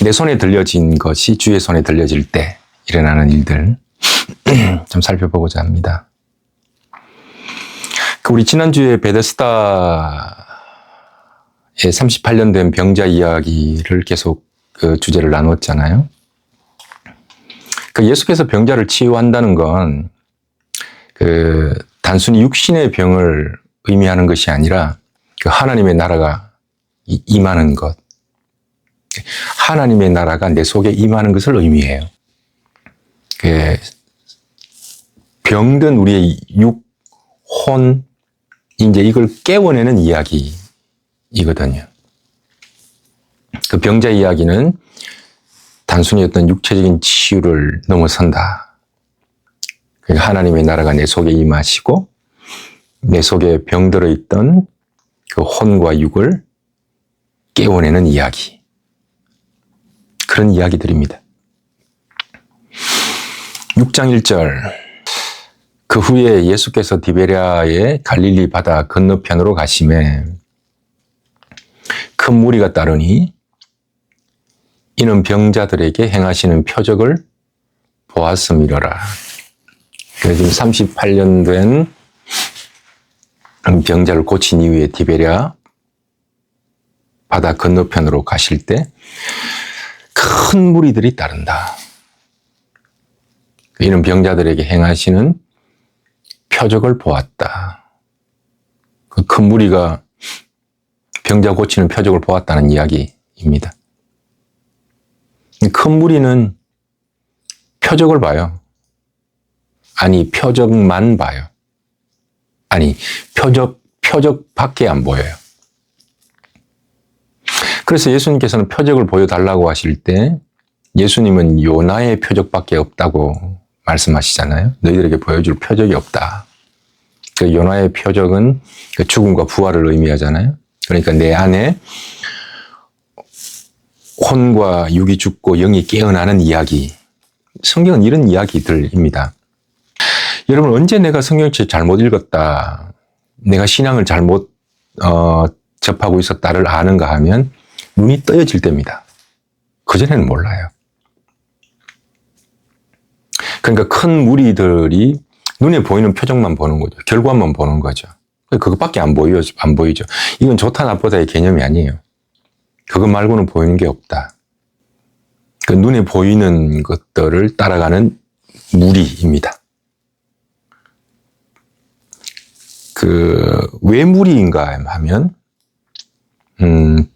내 손에 들려진 것이 주의 손에 들려질 때 일어나는 일들 좀 살펴보고자 합니다. 우리 지난주에 베데스다의 38년 된 병자 이야기를 계속 그 주제를 나눴잖아요. 그 예수께서 병자를 치유한다는 건 그 단순히 육신의 병을 의미하는 것이 아니라 그 하나님의 나라가 임하는 것, 하나님의 나라가 내 속에 임하는 것을 의미해요. 그 병든 우리의 육, 혼, 이제 이걸 깨워내는 이야기이거든요. 그 병자 이야기는 단순히 어떤 육체적인 치유를 넘어선다. 그러니까 하나님의 나라가 내 속에 임하시고 내 속에 병들어 있던 그 혼과 육을 깨워내는 이야기. 그런 이야기들입니다. 6장 1절. 그 후에 예수께서 디베랴의 갈릴리 바다 건너편으로 가시매 큰 무리가 따르니 이는 병자들에게 행하시는 표적을 보았음이로라. 지금 38년 된 병자를 고친 이후에 디베랴 바다 건너편으로 가실 때 큰 무리들이 따른다. 이는 병자들에게 행하시는 표적을 보았다. 그 큰 무리가 병자 고치는 표적을 보았다는 이야기입니다. 큰 무리는 표적을 봐요. 아니, 표적만 봐요. 아니, 표적밖에 안 보여요. 그래서 예수님께서는 표적을 보여달라고 하실 때 예수님은 요나의 표적밖에 없다고 말씀하시잖아요. 너희들에게 보여줄 표적이 없다. 그 요나의 표적은 그 죽음과 부활을 의미하잖아요. 그러니까 내 안에 혼과 육이 죽고 영이 깨어나는 이야기. 성경은 이런 이야기들입니다. 여러분, 언제 내가 성경책 잘못 읽었다, 내가 신앙을 잘못 접하고 있었다를 아는가 하면 눈이 떠여질 때입니다. 그전에는 몰라요. 그러니까 큰 무리들이 눈에 보이는 표정만 보는 거죠. 결과만 보는 거죠. 그것밖에 안 보이죠. 이건 좋다 나쁘다의 개념이 아니에요. 그것 말고는 보이는 게 없다. 그 눈에 보이는 것들을 따라가는 무리입니다. 왜 무리인가 하면,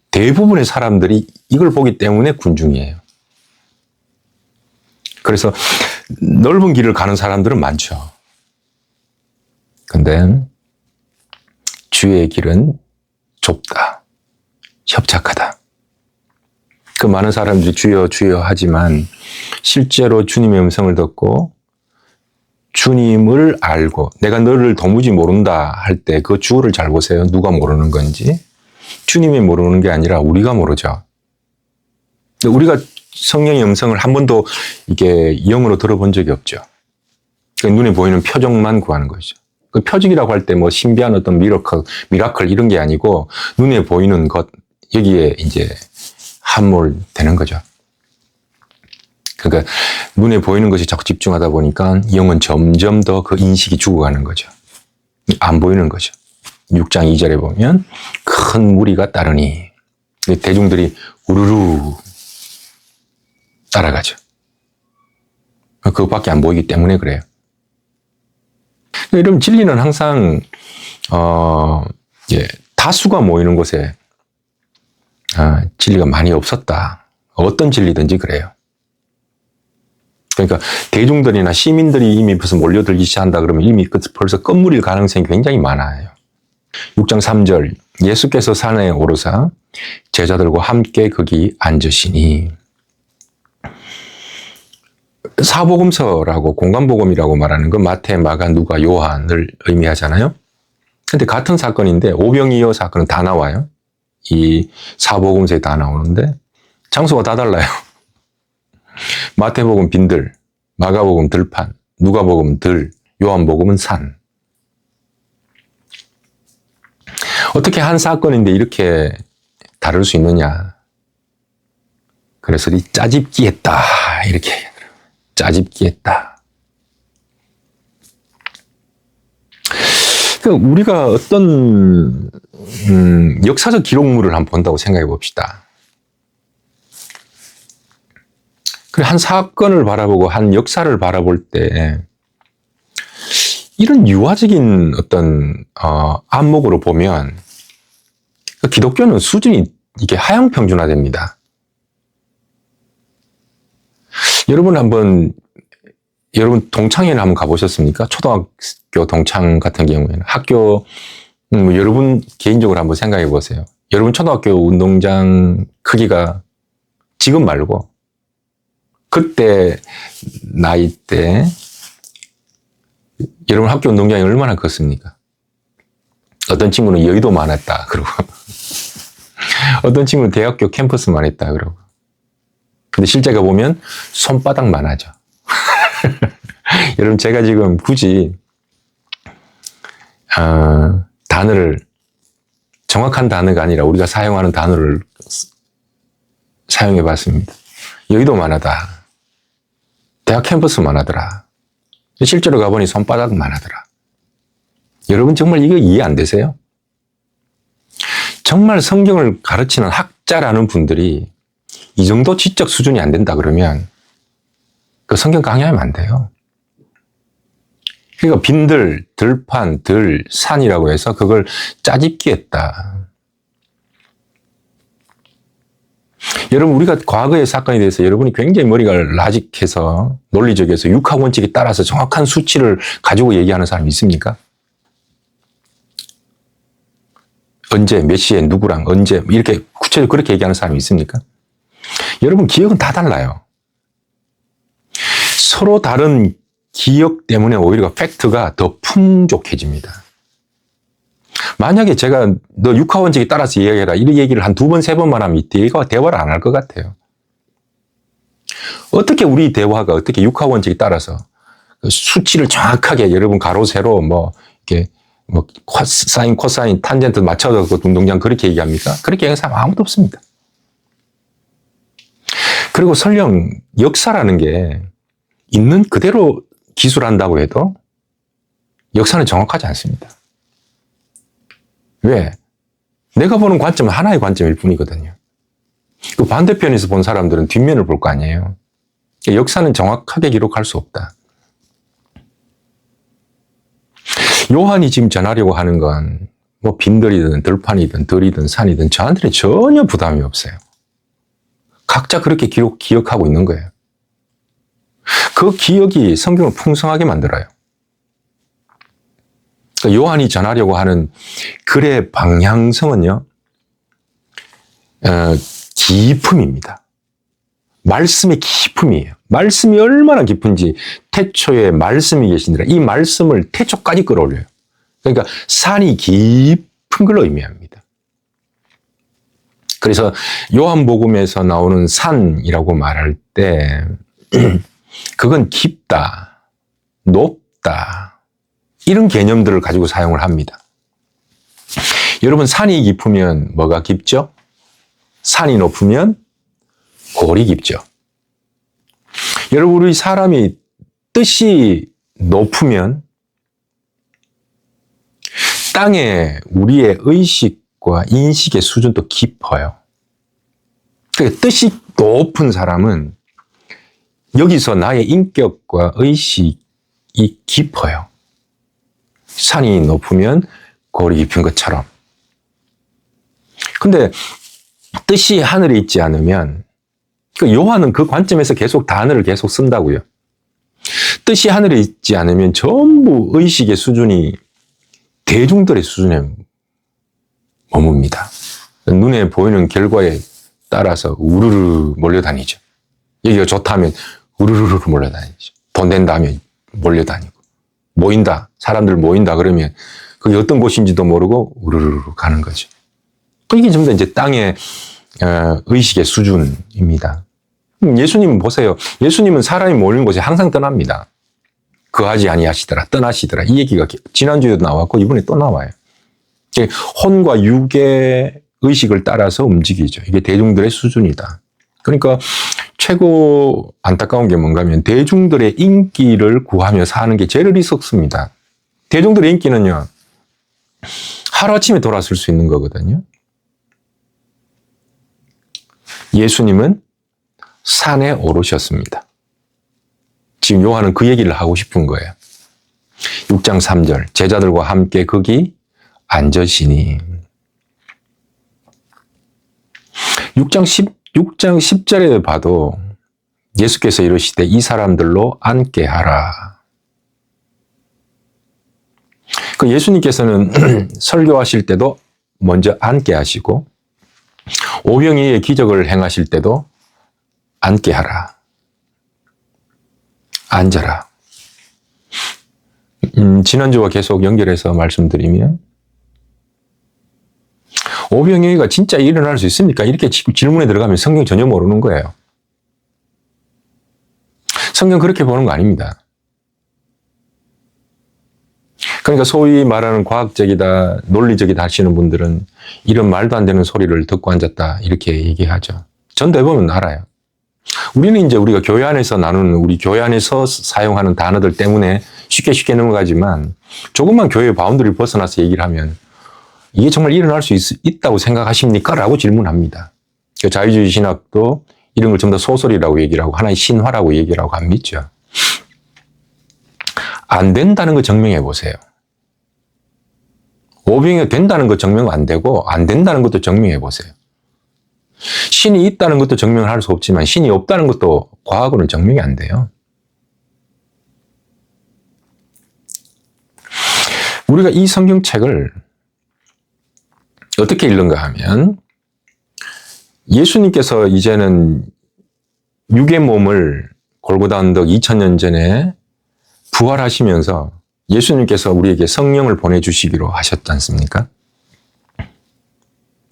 대부분의 사람들이 이걸 보기 때문에 군중이에요. 그래서 넓은 길을 가는 사람들은 많죠. 근데 주의 길은 좁다, 협착하다. 그 많은 사람들이 주여 주여 하지만 실제로 주님의 음성을 듣고 주님을 알고 내가 너를 도무지 모른다 할 때 그 주어를 잘 보세요. 누가 모르는 건지. 주님이 모르는 게 아니라 우리가 모르죠. 우리가 성령의 음성을 한 번도 이게 영으로 들어본 적이 없죠. 눈에 보이는 표적만 구하는 거죠. 그 표적이라고 할 때 뭐 신비한 어떤 미라클 이런 게 아니고 눈에 보이는 것, 여기에 이제 함몰되는 거죠. 그러니까 눈에 보이는 것이 자꾸 집중하다 보니까 영은 점점 더 그 인식이 죽어가는 거죠. 안 보이는 거죠. 6장 2절에 보면 큰 무리가 따르니 대중들이 우르르 따라가죠. 그것밖에 안 보이기 때문에 그래요. 여러분, 진리는 항상 다수가 모이는 곳에 진리가 많이 없었다. 어떤 진리든지 그래요. 그러니까 대중들이나 시민들이 이미 벌써 몰려들기 시작한다 그러면 이미 벌써 끝물일 가능성이 굉장히 많아요. 6장 3절, 예수께서 산에 오르사 제자들과 함께 거기 앉으시니. 사복음서라고 공간복음이라고 말하는 건 마태, 마가, 누가, 요한을 의미하잖아요. 근데 같은 사건인데 오병이어 사건은 다 나와요. 이 사복음서에 다 나오는데 장소가 다 달라요. 마태복음 빈들, 마가복음 들판, 누가복음 들, 요한복음은 산. 어떻게 한 사건인데 이렇게 다를 수 있느냐? 그래서 이 짜집기 했다. 이렇게 얘기하더라고요. 짜집기 했다. 그러니까 우리가 어떤 역사적 기록물을 한번 본다고 생각해 봅시다. 그리고 한 사건을 바라보고 한 역사를 바라볼 때 이런 유화적인 어떤 안목으로 보면 기독교는 수준이 이게 하향평준화됩니다. 여러분 동창회를 한번 가보셨습니까? 초등학교 동창 같은 경우에는 학교 여러분 개인적으로 한번 생각해 보세요. 여러분 초등학교 운동장 크기가 지금 말고 그때 나이 때 여러분 학교 운동장이 얼마나 컸습니까? 어떤 친구는 여의도만 했다 그러고 어떤 친구는 대학교 캠퍼스만 했다 그러고 근데 실제 가보면 손바닥만 하죠. 여러분 제가 지금 굳이 단어를 정확한 단어가 아니라 우리가 사용하는 단어를 사용해 봤습니다. 여의도만 하다. 대학 캠퍼스만 하더라. 실제로 가보니 손바닥만 하더라. 여러분 정말 이거 이해 안 되세요? 정말 성경을 가르치는 학자라는 분들이 이 정도 지적 수준이 안 된다 그러면 그 성경 강의하면 안 돼요. 그러니까 빈들, 들판, 산이라고 해서 그걸 짜집기 했다. 여러분 우리가 과거의 사건에 대해서 여러분이 굉장히 머리가 라직해서 논리적에서 육하 원칙에 따라서 정확한 수치를 가지고 얘기하는 사람이 있습니까? 언제, 몇 시에, 누구랑, 언제 이렇게 구체적으로 그렇게 얘기하는 사람이 있습니까? 여러분 기억은 다 달라요. 서로 다른 기억 때문에 오히려 팩트가 더 풍족해집니다. 만약에 제가 너 육하 원칙에 따라서 이야기해라 이런 얘기를 한 2번, 3번만 하면 이 대화를 안 할 것 같아요. 어떻게 우리 대화가 어떻게 육하 원칙에 따라서 수치를 정확하게 여러분 가로 세로 이렇게 사인, 코사인, 탄젠트 맞춰서 운동장 그렇게 얘기합니까? 그렇게 얘기하는 사람 아무도 없습니다. 그리고 설령 역사라는 게 있는 그대로 기술한다고 해도 역사는 정확하지 않습니다. 왜? 내가 보는 관점은 하나의 관점일 뿐이거든요. 그 반대편에서 본 사람들은 뒷면을 볼 거 아니에요. 역사는 정확하게 기록할 수 없다. 요한이 지금 전하려고 하는 건 빈들이든 들판이든 들이든 산이든 저한테는 전혀 부담이 없어요. 각자 그렇게 기억하고 있는 거예요. 그 기억이 성경을 풍성하게 만들어요. 그러니까 요한이 전하려고 하는 글의 방향성은요, 기품입니다. 말씀의 기품이에요. 말씀이 얼마나 깊은지 태초에 말씀이 계시니라. 이 말씀을 태초까지 끌어올려요. 그러니까 산이 깊은 걸 의미합니다. 그래서 요한복음에서 나오는 산이라고 말할 때 그건 깊다, 높다 이런 개념들을 가지고 사용을 합니다. 여러분 산이 깊으면 뭐가 깊죠? 산이 높으면 골이 깊죠. 여러분 우리 사람이 뜻이 높으면 땅에 우리의 의식과 인식의 수준도 깊어요. 그러니까 뜻이 높은 사람은 여기서 나의 인격과 의식이 깊어요. 산이 높으면 골이 깊은 것처럼. 근데 뜻이 하늘에 있지 않으면 요한은 그 관점에서 계속 단어를 계속 쓴다고요. 뜻이 하늘에 있지 않으면 전부 의식의 수준이 대중들의 수준에 머뭅니다. 눈에 보이는 결과에 따라서 우르르 몰려다니죠. 여기가 좋다면 우르르 몰려다니죠. 돈 된다 하면 몰려다니고. 모인다. 사람들 모인다 그러면 그게 어떤 곳인지도 모르고 우르르 가는 거죠. 이게 전부 다 이제 땅의 의식의 수준입니다. 예수님은 보세요. 예수님은 사람이 모이는 곳에 항상 떠납니다. 거하지 아니하시더라, 떠나시더라. 이 얘기가 지난주에도 나왔고 이번에 또 나와요. 혼과 육의 의식을 따라서 움직이죠. 이게 대중들의 수준이다. 그러니까 최고 안타까운 게 뭔가 하면 대중들의 인기를 구하며 사는 게 제일 어리석습니다. 대중들의 인기는요, 하루아침에 돌아설 수 있는 거거든요. 예수님은 산에 오르셨습니다. 지금 요한은 그 얘기를 하고 싶은 거예요. 6장 3절 제자들과 함께 거기 앉으시니 6장 10절에 봐도 예수께서 이르시되 이 사람들로 앉게 하라. 그 예수님께서는 설교하실 때도 먼저 앉게 하시고 오병이의 기적을 행하실 때도 앉게 하라. 앉아라. 지난주와 계속 연결해서 말씀드리면 오병이가 진짜 일어날 수 있습니까? 이렇게 질문에 들어가면 성경 전혀 모르는 거예요. 성경 그렇게 보는 거 아닙니다. 그러니까 소위 말하는 과학적이다, 논리적이다 하시는 분들은 이런 말도 안 되는 소리를 듣고 앉았다 이렇게 얘기하죠. 전도 해보면 알아요. 우리는 이제 우리가 교회 안에서 나누는 우리 교회 안에서 사용하는 단어들 때문에 쉽게 넘어가지만 조금만 교회의 바운더리를 벗어나서 얘기를 하면 이게 정말 일어날 수 있다고 생각하십니까? 라고 질문합니다. 자유주의 신학도 이런 걸 전부 다 소설이라고 얘기를 하고 하나의 신화라고 얘기를 하고 안 믿죠. 안 된다는 거 증명해 보세요. 오병이가 된다는 거 증명 안 되고 안 된다는 것도 증명해 보세요. 신이 있다는 것도 증명을 할 수 없지만 신이 없다는 것도 과학으로는 증명이 안 돼요. 우리가 이 성경책을 어떻게 읽는가 하면 예수님께서 이제는 육의 몸을 골고다 언덕 2000년 전에 부활하시면서 예수님께서 우리에게 성령을 보내주시기로 하셨지 않습니까?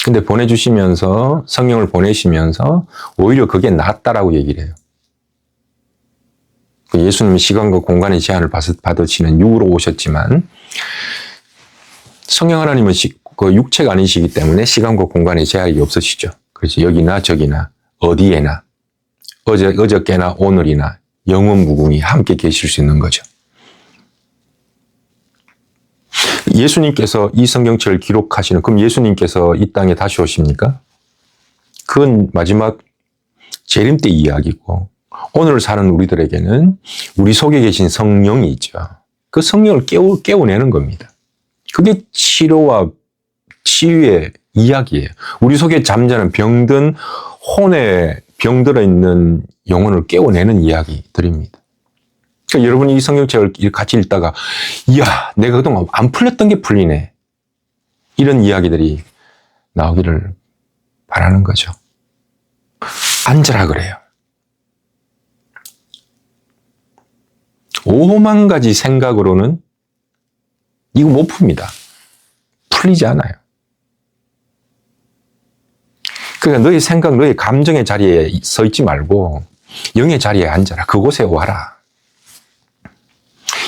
근데 보내주시면서 성령을 보내시면서 오히려 그게 낫다라고 얘기를 해요. 예수님은 시간과 공간의 제한을 받으시는 육으로 오셨지만 성령 하나님은 그 육체가 아니시기 때문에 시간과 공간의 제약이 없으시죠. 그래서 여기나 저기나 어디에나 어저께나 오늘이나 영원무궁히 함께 계실 수 있는 거죠. 예수님께서 이 성경책을 기록하시는, 그럼 예수님께서 이 땅에 다시 오십니까? 그건 마지막 재림 때 이야기고 오늘 사는 우리들에게는 우리 속에 계신 성령이 있죠. 그 성령을 깨워내는 겁니다. 그게 치료와 치유의 이야기예요. 우리 속에 잠자는 병든 혼에 병들어 있는 영혼을 깨워내는 이야기들입니다. 그러니까 여러분이 이 성경책을 같이 읽다가 이야, 내가 그동안 안 풀렸던 게 풀리네. 이런 이야기들이 나오기를 바라는 거죠. 앉으라 그래요. 5만 가지 생각으로는 이거 못 풉니다. 풀리지 않아요. 그러니까 너의 생각, 너의 감정의 자리에 서 있지 말고 영의 자리에 앉아라. 그곳에 와라.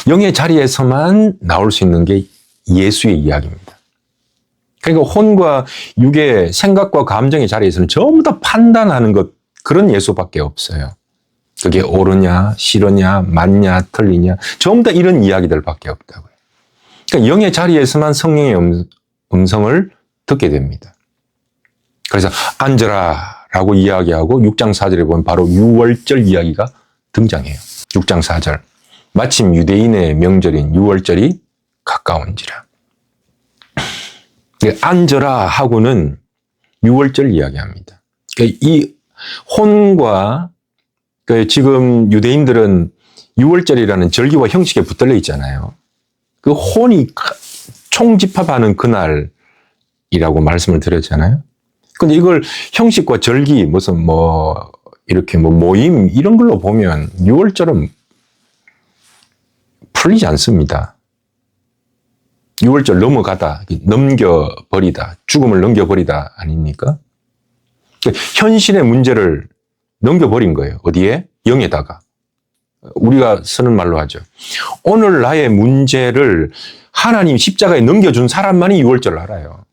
영의 자리에서만 나올 수 있는 게 예수의 이야기입니다. 그러니까 혼과 육의 생각과 감정의 자리에서는 전부 다 판단하는 것, 그런 예수밖에 없어요. 그게 옳으냐, 싫으냐, 맞냐, 틀리냐, 전부 다 이런 이야기들밖에 없다고요. 그러니까 영의 자리에서만 성령의 음성을 듣게 됩니다. 그래서 앉으라 라고 이야기하고 6장 4절에 보면 바로 유월절 이야기가 등장해요. 6장 4절. 마침 유대인의 명절인 유월절이 가까운지라. 앉으라 하고는 유월절 이야기합니다. 이 혼과 지금 유대인들은 유월절이라는 절기와 형식에 붙들려 있잖아요. 그 혼이 총집합하는 그날이라고 말씀을 드렸잖아요. 근데 이걸 형식과 절기, 무슨 이렇게 모임, 이런 걸로 보면 유월절은 풀리지 않습니다. 유월절 넘어가다, 넘겨버리다, 죽음을 넘겨버리다 아닙니까? 현실의 문제를 넘겨버린 거예요. 어디에? 영에다가. 우리가 쓰는 말로 하죠. 오늘 나의 문제를 하나님 십자가에 넘겨준 사람만이 유월절을 알아요.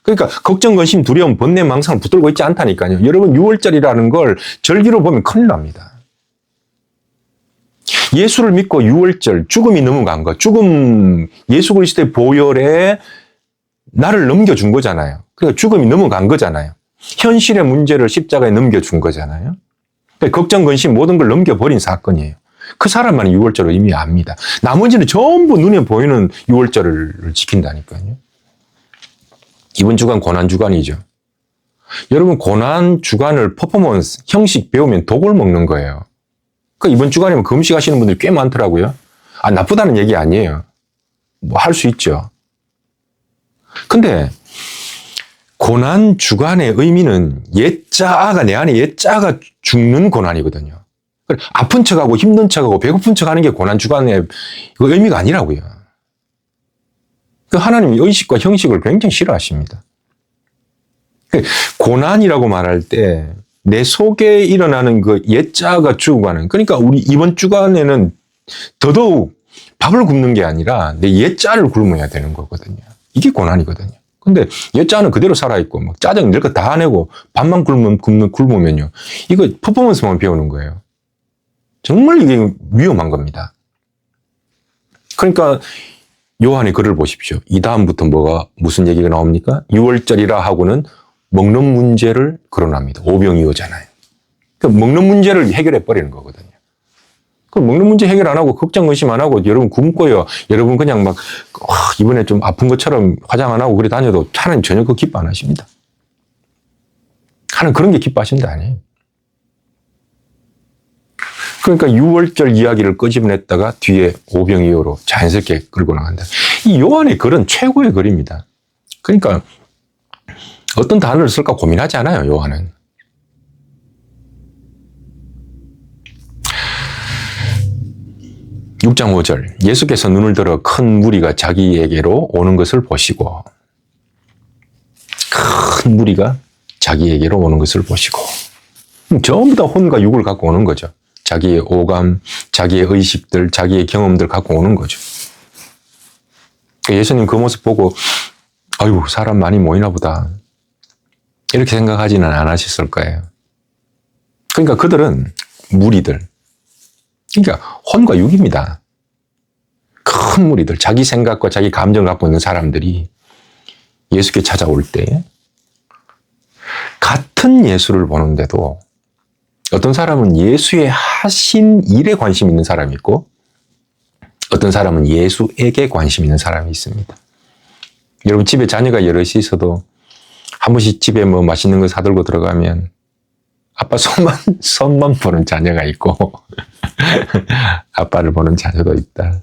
그러니까 걱정, 근심, 두려움, 번뇌, 망상을 붙들고 있지 않다니까요. 여러분 6월절이라는 걸 절기로 보면 큰일 납니다. 예수를 믿고 6월절, 죽음이 넘어간 거, 죽음, 예수 그리스도의 보혈에 나를 넘겨준 거잖아요. 그러니까 죽음이 넘어간 거잖아요. 현실의 문제를 십자가에 넘겨준 거잖아요. 그러니까 걱정, 근심 모든 걸 넘겨버린 사건이에요. 그 사람만이 6월절을 이미 압니다. 나머지는 전부 눈에 보이는 6월절을 지킨다니까요. 이번 주간 고난 주간이죠. 여러분 고난 주간을 퍼포먼스, 형식 배우면 독을 먹는 거예요. 그러니까 이번 주간이면 금식 하시는 분들이 꽤 많더라고요. 나쁘다는 얘기 아니에요. 뭐 할 수 있죠. 근데 고난 주간의 의미는 옛자아가 내 안에 옛자아가 죽는 고난이거든요. 아픈 척하고 힘든 척하고 배고픈 척하는 게 고난 주간의 의미가 아니라고요. 하나님이 의식과 형식을 굉장히 싫어하십니다. 고난이라고 말할 때 내 속에 일어나는 그 옛자아가 죽어가는, 그러니까 우리 이번 주간에는 더더욱 밥을 굶는 게 아니라 내 옛자아를 굶어야 되는 거거든요. 이게 고난이거든요. 근데 옛자아는 그대로 살아있고 막 짜증 낼 거 다 내고 밥만 굶으면요. 이거 퍼포먼스만 배우는 거예요. 정말 이게 위험한 겁니다. 그러니까 요한의 글을 보십시오. 이 다음부터 무슨 얘기가 나옵니까? 6월절이라 하고는 먹는 문제를 거론합니다. 오병이어잖아요. 그러니까 먹는 문제를 해결해 버리는 거거든요. 먹는 문제 해결 안 하고 걱정 근심 안 하고 여러분 굶고요. 여러분 그냥 막 이번에 좀 아픈 것처럼 화장 안 하고 그래 다녀도 하나님 전혀 그거 기뻐 안 하십니다. 하나님 그런 게 기뻐하시는 게 아니에요. 그러니까 6월절 이야기를 끄집어냈다가 뒤에 오병이어로 자연스럽게 끌고 나간다. 이 요한의 글은 최고의 글입니다. 그러니까 어떤 단어를 쓸까 고민하지 않아요, 요한은. (6장 5절) 예수께서 눈을 들어 큰 무리가 자기에게로 오는 것을 보시고, 큰 무리가 자기에게로 오는 것을 보시고, 전부 다 혼과 육을 갖고 오는 거죠. 자기의 오감, 자기의 의식들, 자기의 경험들 갖고 오는 거죠. 예수님 그 모습 보고 아유 사람 많이 모이나 보다 이렇게 생각하지는 않으셨을 거예요. 그러니까 그들은 무리들, 그러니까 혼과 육입니다. 큰 무리들, 자기 생각과 자기 감정을 갖고 있는 사람들이 예수께 찾아올 때 같은 예수를 보는데도 어떤 사람은 예수의 하신 일에 관심 있는 사람이 있고 어떤 사람은 예수에게 관심 있는 사람이 있습니다. 여러분 집에 자녀가 여럿이 있어도 한 번씩 집에 뭐 맛있는 거 사들고 들어가면 아빠 손만 보는 자녀가 있고 아빠를 보는 자녀도 있다.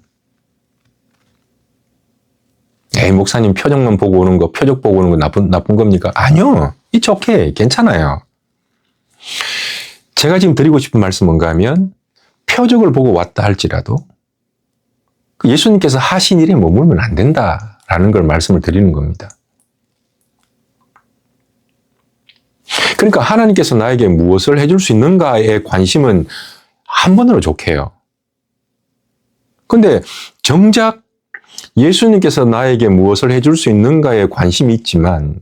에이 목사님 표정만 보고 오는 거, 표적 보고 오는 거 나쁜 겁니까? 아니요. It's okay. 괜찮아요. 제가 지금 드리고 싶은 말씀은 뭔가 하면 표적을 보고 왔다 할지라도 예수님께서 하신 일에 머물면 안 된다라는 걸 말씀을 드리는 겁니다. 그러니까 하나님께서 나에게 무엇을 해줄 수 있는가에 관심은 한 번으로 좋게요. 근데 정작 예수님께서 나에게 무엇을 해줄 수 있는가에 관심이 있지만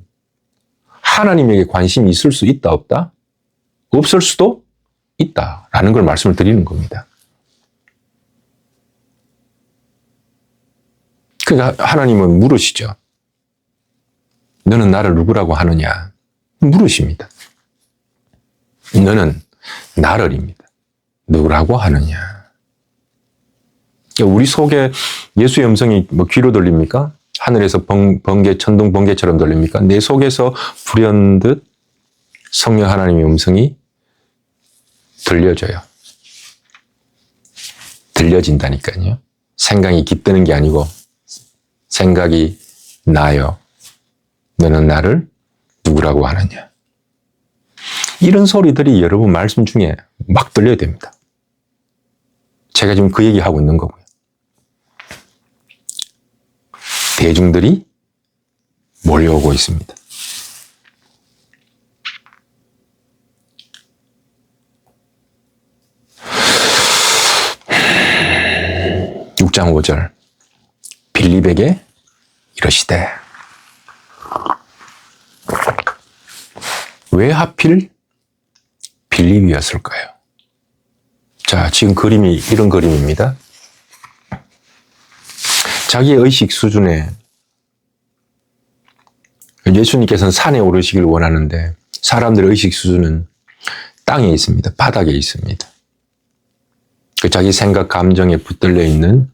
하나님에게 관심이 있을 수 있다 없다? 없을 수도 있다라는 걸 말씀을 드리는 겁니다. 그러니까 하나님은 물으시죠. 너는 나를 누구라고 하느냐? 물으십니다. 너는 나를입니다. 누구라고 하느냐? 우리 속에 예수의 음성이 뭐 귀로 들립니까? 하늘에서 번개, 천둥 번개처럼 들립니까? 내 속에서 불현듯 성령 하나님의 음성이 들려져요. 들려진다니까요. 생각이 깃드는 게 아니고 생각이 나요. 너는 나를 누구라고 하느냐? 이런 소리들이 여러분 말씀 중에 막 들려야 됩니다. 제가 지금 그 얘기하고 있는 거고요. 대중들이 몰려오고 있습니다. (6장 5절) 빌립에게 이러시되 왜 하필 빌립이었을까요? 자, 지금 그림이 이런 그림입니다. 자기의 의식 수준에 예수님께서는 산에 오르시길 원하는데 사람들의 의식 수준은 땅에 있습니다. 바닥에 있습니다. 그 자기 생각, 감정에 붙들려 있는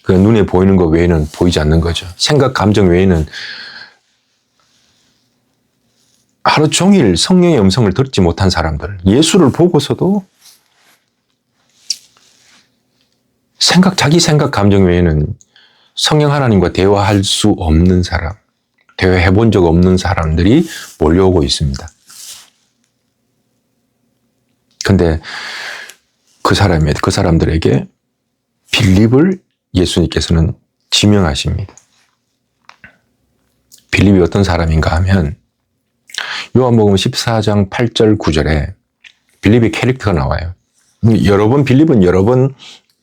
그 눈에 보이는 것 외에는 보이지 않는 거죠. 생각, 감정 외에는 하루 종일 성령의 음성을 듣지 못한 사람들, 예수를 보고서도 자기 생각, 감정 외에는 성령 하나님과 대화할 수 없는 사람, 대화해 본 적 없는 사람들이 몰려오고 있습니다. 근데 그 사람들에게 빌립을 예수님께서는 지명하십니다. 빌립이 어떤 사람인가 하면 요한복음 14장 8절 9절에 빌립의 캐릭터가 나와요. 빌립은 여러 번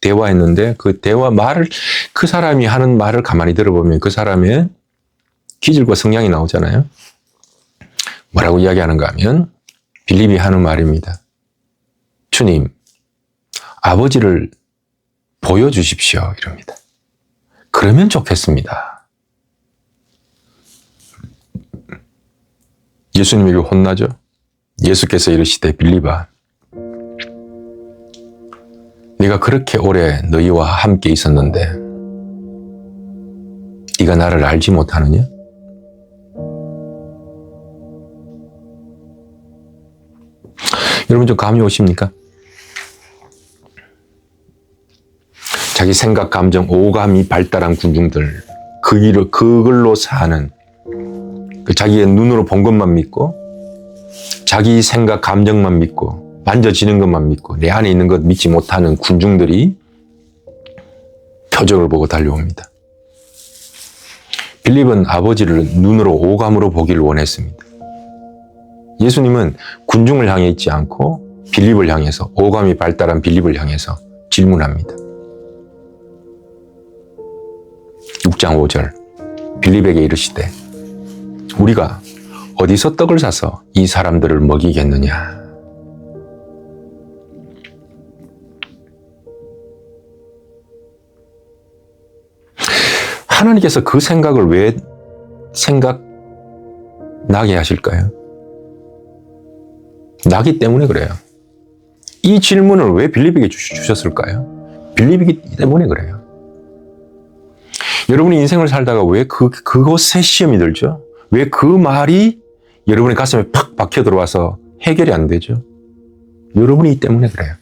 대화했는데 그 사람이 하는 말을 가만히 들어보면 그 사람의 기질과 성향이 나오잖아요. 뭐라고 이야기하는가 하면 빌립이 하는 말입니다. 주님, 아버지를 보여주십시오. 이럽니다. 그러면 좋겠습니다. 예수님에게 혼나죠. 예수께서 이르시되 빌립아, 네가 그렇게 오래 너희와 함께 있었는데 네가 나를 알지 못하느냐? 여러분 좀 감이 오십니까? 자기 생각, 감정, 오감이 발달한 군중들, 그걸로 사는, 자기의 눈으로 본 것만 믿고, 자기 생각, 감정만 믿고, 만져지는 것만 믿고, 내 안에 있는 것 믿지 못하는 군중들이 표적을 보고 달려옵니다. 빌립은 아버지를 눈으로, 오감으로 보기를 원했습니다. 예수님은 군중을 향해 있지 않고 빌립을 향해서, 오감이 발달한 빌립을 향해서 질문합니다. 6장 5절 빌립에게 이르시되 우리가 어디서 떡을 사서 이 사람들을 먹이겠느냐. 하나님께서 그 생각을 왜 생각나게 하실까요? 나기 때문에 그래요. 이 질문을 왜 빌립에게 주셨을까요? 빌립이기 때문에 그래요. 여러분이 인생을 살다가 왜 그것에 시험이 들죠? 왜 그 말이 여러분의 가슴에 팍 박혀 들어와서 해결이 안 되죠? 여러분이기 때문에 그래요.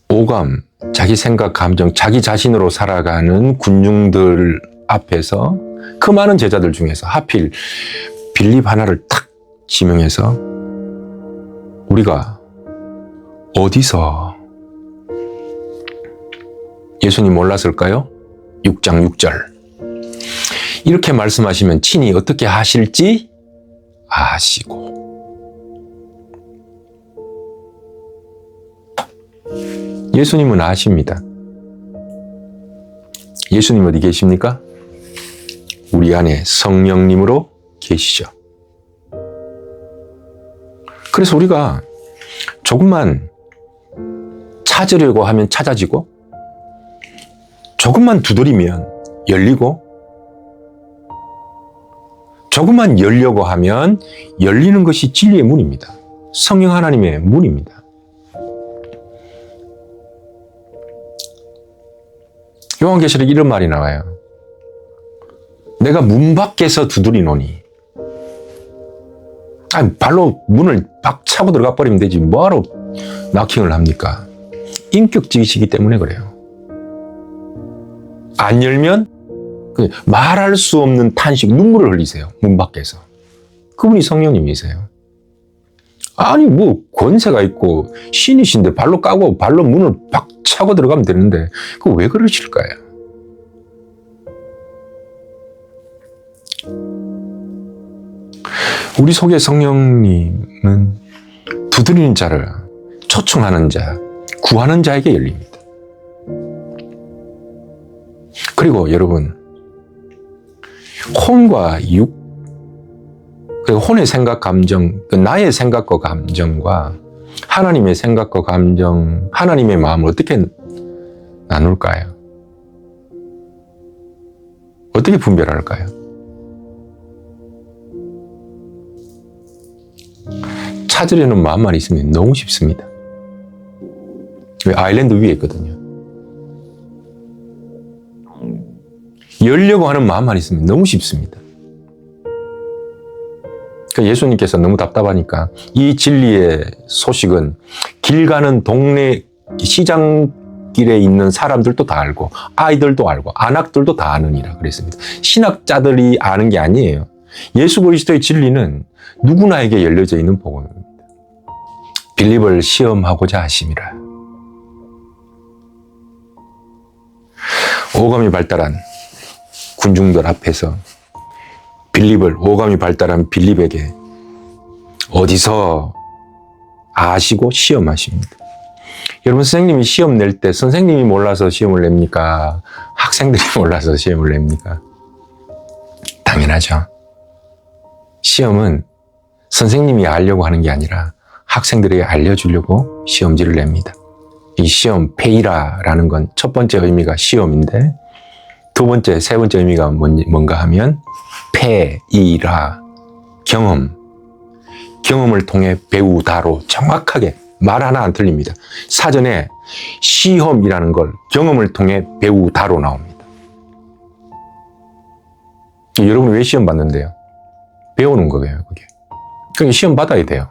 오감, 자기 생각, 감정, 자기 자신으로 살아가는 군중들 앞에서 그 많은 제자들 중에서 하필 빌립 하나를 탁 지명해서 우리가 어디서 예수님 몰랐을까요? 6장 6절 이렇게 말씀하시면 친히 어떻게 하실지 아시고 예수님은 아십니다. 예수님 어디 계십니까? 우리 안에 성령님으로 계시죠. 그래서 우리가 조금만 찾으려고 하면 찾아지고 조금만 두드리면 열리고 조금만 열려고 하면 열리는 것이 진리의 문입니다. 성령 하나님의 문입니다. 요한계시록에 이런 말이 나와요. 내가 문 밖에서 두드리노니. 발로 문을 박 차고 들어가 버리면 되지. 뭐하러 낙킹을 합니까? 인격적이시기 때문에 그래요. 안 열면 말할 수 없는 탄식, 눈물을 흘리세요. 문 밖에서. 그분이 성령님이세요. 아니 뭐 권세가 있고 신이신데 발로 까고 발로 문을 박 차고 들어가면 되는데 그거 왜 그러실까요? 우리 속에 성령님은 두드리는 자를 초청하는 자, 구하는 자에게 열립니다. 그리고 여러분, 혼과 육, 그리고 혼의 생각, 감정, 나의 생각과 감정과 하나님의 생각과 감정, 하나님의 마음을 어떻게 나눌까요? 어떻게 분별할까요? 찾으려는 마음만 있으면 너무 쉽습니다. 아일랜드 위에 있거든요. 열려고 하는 마음만 있으면 너무 쉽습니다. 예수님께서 너무 답답하니까 이 진리의 소식은 길 가는 동네 시장길에 있는 사람들도 다 알고 아이들도 알고 안악들도 다 아느니라 그랬습니다. 신학자들이 아는 게 아니에요. 예수 그리스도의 진리는 누구나에게 열려져 있는 복음입니다. 빌립을 시험하고자 하심이라. 오감이 발달한 군중들 앞에서 오감이 발달한 빌립에게 어디서 아시고 시험하십니다. 여러분, 선생님이 시험 낼 때 선생님이 몰라서 시험을 냅니까? 학생들이 몰라서 시험을 냅니까? 당연하죠. 시험은 선생님이 알려고 하는 게 아니라 학생들에게 알려주려고 시험지를 냅니다. 이 시험, 페이라라는 건 첫 번째 의미가 시험인데 두 번째, 세 번째 의미가 뭔가 하면 페이라, 경험을 통해 배우다로 정확하게 말 하나 안 틀립니다. 사전에 시험이라는 걸 경험을 통해 배우다로 나옵니다. 여러분 왜 시험 받는데요? 배우는 거예요, 그게. 그러니까 시험 받아야 돼요.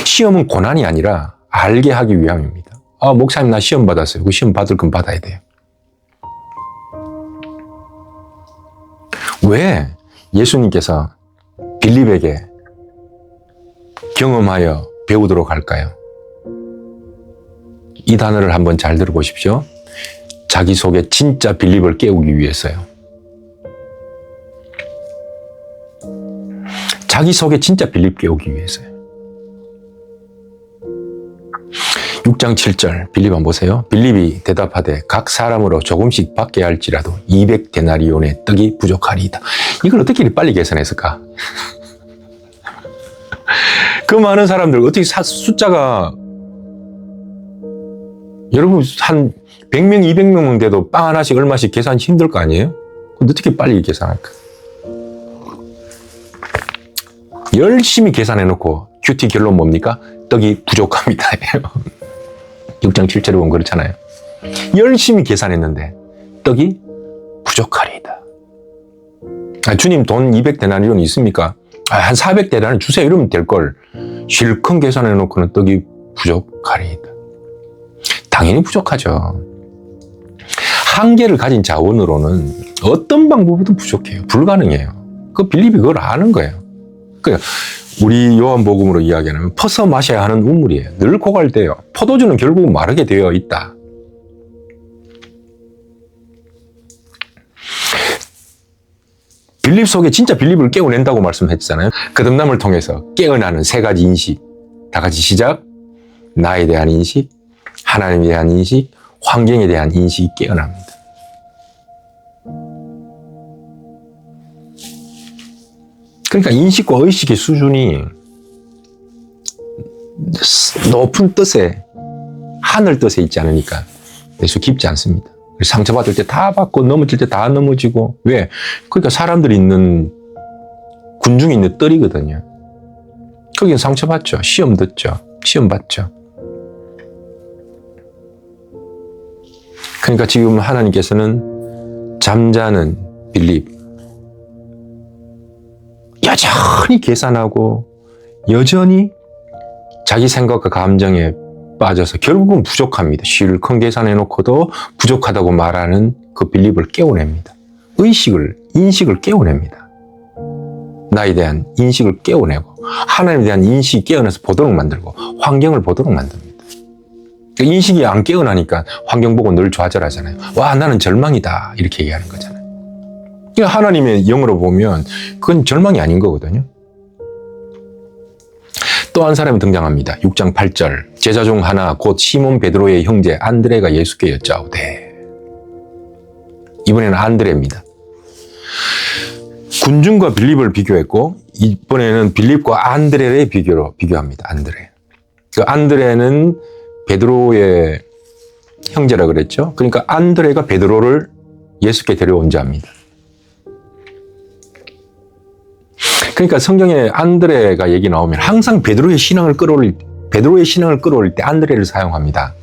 시험은 고난이 아니라 알게 하기 위함입니다. 아, 목사님 나 시험 받았어요. 그 시험 받을 건 받아야 돼요. 왜 예수님께서 빌립에게 경험하여 배우도록 할까요? 이 단어를 한번 잘 들어보십시오. 자기 속에 진짜 빌립을 깨우기 위해서요. 자기 속에 진짜 빌립 깨우기 위해서요. 6장 7절 빌립 한번 보세요. 빌립이 대답하되 각 사람으로 조금씩 받게 할지라도 200데나리온의 떡이 부족하리이다. 이걸 어떻게 이렇게 빨리 계산했을까? 그 많은 사람들 어떻게 숫자가 여러분 한 100명, 200명 돼도 빵 하나씩 얼마씩 계산 힘들 거 아니에요? 어떻게 빨리 계산할까? 열심히 계산해놓고 큐티 결론 뭡니까? 떡이 부족합니다. 6장 7절에 보면 그렇잖아요. 열심히 계산했는데 떡이 부족하리이다. 주님 돈 200데나리온 있습니까? 한 400데나리온 주세요. 이러면 될걸. 실컷 계산해놓고는 떡이 부족하리이다. 당연히 부족하죠. 한계를 가진 자원으로는 어떤 방법으로도 부족해요. 불가능해요. 그 빌립이 그걸 아는 거예요. 그러니까 우리 요한복음으로 이야기하면 퍼서 마셔야 하는 우물이에요. 늘 고갈돼요. 포도주는 결국 마르게 되어 있다. 빌립 속에 진짜 빌립을 깨어낸다고 말씀했잖아요. 거듭남을 통해서 깨어나는 세 가지 인식. 다 같이 시작. 나에 대한 인식, 하나님에 대한 인식, 환경에 대한 인식이 깨어납니다. 그러니까 인식과 의식의 수준이 높은 뜻에, 하늘 뜻에 있지 않으니까 그래서 깊지 않습니다. 상처받을 때 다 받고 넘어질 때 다 넘어지고. 왜? 그러니까 사람들이 있는, 군중이 있는 뜰이거든요. 거긴 상처받죠. 시험 듣죠. 시험 받죠. 그러니까 지금 하나님께서는 잠자는 빌립, 여전히 계산하고 여전히 자기 생각과 감정에 빠져서 결국은 부족합니다. 실컷 계산해놓고도 부족하다고 말하는 그 빌립을 깨워냅니다. 인식을 깨워냅니다. 나에 대한 인식을 깨워내고 하나님에 대한 인식이 깨어나서 보도록 만들고 환경을 보도록 만듭니다. 인식이 안 깨어나니까 환경 보고 늘 좌절하잖아요. 와, 나는 절망이다. 이렇게 얘기하는 거잖아요. 하나님의 영으로 보면 그건 절망이 아닌 거거든요. 또 한 사람이 등장합니다. 6장 8절. 제자 중 하나 곧 시몬 베드로의 형제 안드레가 예수께 여짜오되. 이번에는 안드레입니다. 군중과 빌립을 비교했고 이번에는 빌립과 안드레의 비교합니다. 안드레. 그 안드레는 베드로의 형제라 그랬죠. 그러니까 안드레가 베드로를 예수께 데려온 자입니다. 그러니까 성경에 안드레가 얘기 나오면 항상 베드로의 신앙을 끌어올릴 때 안드레를 사용합니다.